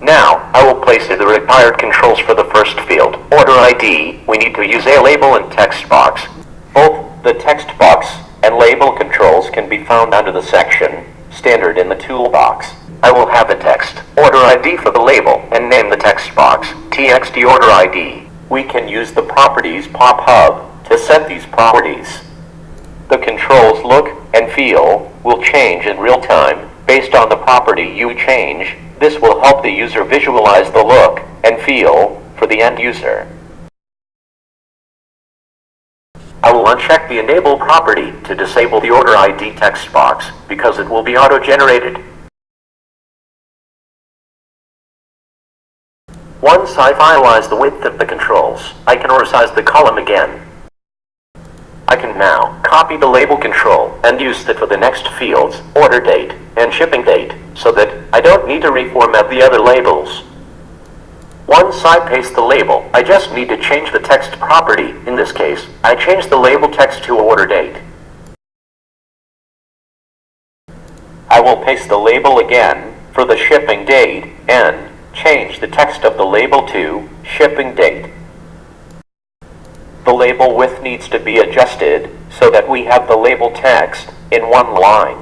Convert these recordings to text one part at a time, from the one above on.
Now, I will place the required controls for the first field, order ID. We need to use a label and text box. Both the text box and label controls can be found under the section Standard in the toolbox. I will have a text order ID for the label and name the text box TXT order ID. We can use the properties pop-hub to set these properties. The controls look and feel will change in real time based on the property you change. This will help the user visualize the look and feel for the end user. I will uncheck the Enable property to disable the Order ID text box because it will be auto-generated. Once I finalize the width of the controls, I can resize the column again. I can now copy the label control and use it for the next fields, order date and shipping date, so that I don't need to reformat the other labels. Once I paste the label, I just need to change the text property. In this case, I change the label text to order date. I will paste the label again for the shipping date and change the text of the label to shipping date. The label width needs to be adjusted so that we have the label text in one line.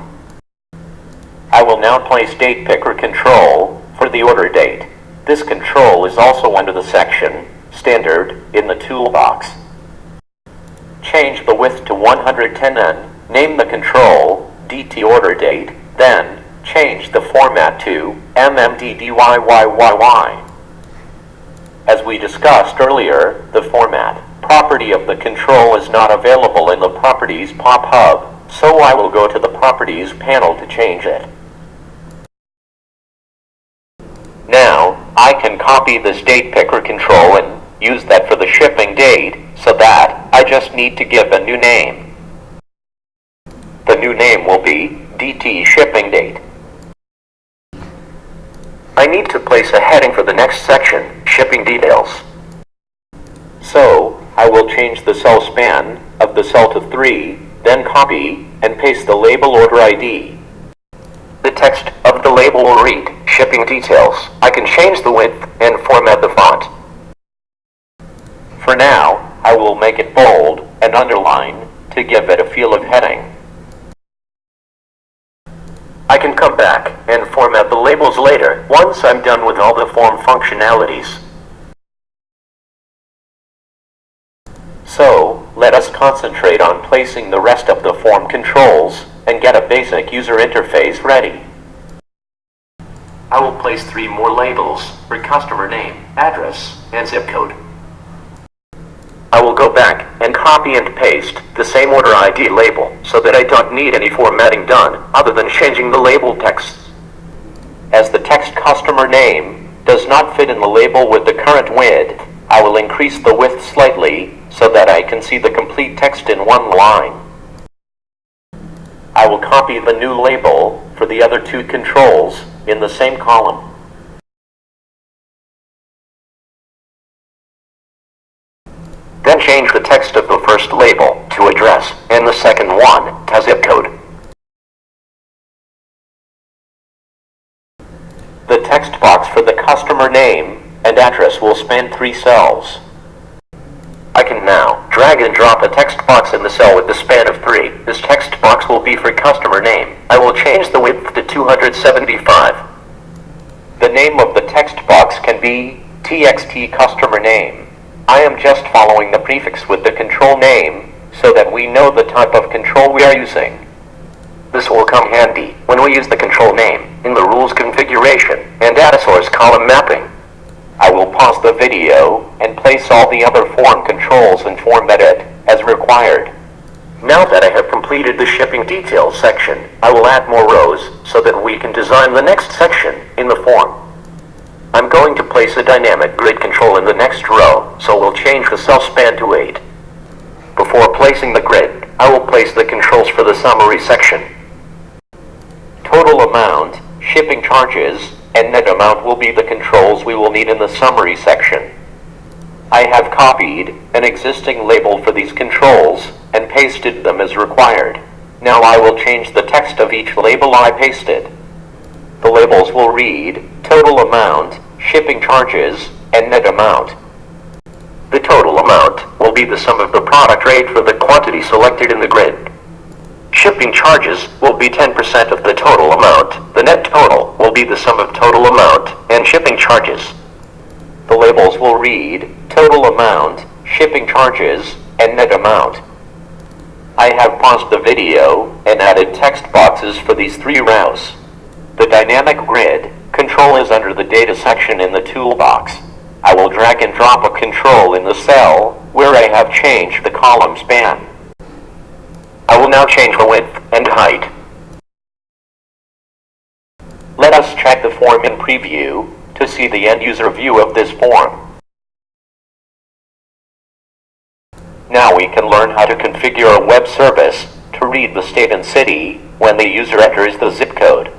I will now place Date Picker control for the order date. This control is also under the section Standard in the toolbox. Change the width to 110 and name the control DT order date, then change the format to MMDDYYYY. As we discussed earlier, the format property of the control is not available in the Properties pop-hub, so I will go to the Properties panel to change it. Now, I can copy this Date Picker control and use that for the shipping date, so that I just need to give a new name. The new name will be DT shipping date. I need to place a heading for the next section, shipping details. So, I will change the cell span of the cell to 3, then copy and paste the label order ID. The text of the label will read, shipping details. I can change the width and format the font. For now, I will make it bold and underline to give it a feel of heading. I can come back and format the labels later once I'm done with all the form functionalities. So, let us concentrate on placing the rest of the form controls and get a basic user interface ready. I will place 3 more labels for customer name, address, and zip code. I will go back and copy and paste the same order ID label so that I don't need any formatting done other than changing the label texts. As the text customer name does not fit in the label with the current width, I will increase the width slightly so that I can see the complete text in one line. I will copy the new label for the other 2 controls in the same column. Then change the text of the first label to address and the second one to zip code. The text box for the customer name and address will span 3 cells. I can now drag and drop a text box in the cell with the span of 3. This text box will be for customer name. I will change the width to 275. The name of the text box can be TXT customer name. I am just following the prefix with the control name so that we know the type of control we are using. This will come handy when we use the control name in the rules configuration and data source column mapping. I will pause the video and place all the other form controls and format it as required. Now that I have completed the shipping details section, I will add more rows so that we can design the next section in the form. I'm going to place a dynamic grid control in the next row, so we'll change the cell span to 8. Before placing the grid, I will place the controls for the summary section. Total amount, shipping charges, and net amount will be the controls we will need in the summary section. I have copied an existing label for these controls and pasted them as required. Now I will change the text of each label I pasted. The labels will read total amount shipping charges, and net amount. The total amount will be the sum of the product rate for the quantity selected in the grid. Shipping charges will be 10% of the total amount. The net total will be the sum of total amount and shipping charges. The labels will read total amount, shipping charges, and net amount. I have paused the video and added text boxes for these three rows. The dynamic grid control is under the data section in the toolbox. I will drag and drop a control in the cell where I have changed the column span. I will now change the width and height. Let us check the form in preview to see the end-user view of this form. Now we can learn how to configure a web service to read the state and city when the user enters the zip code.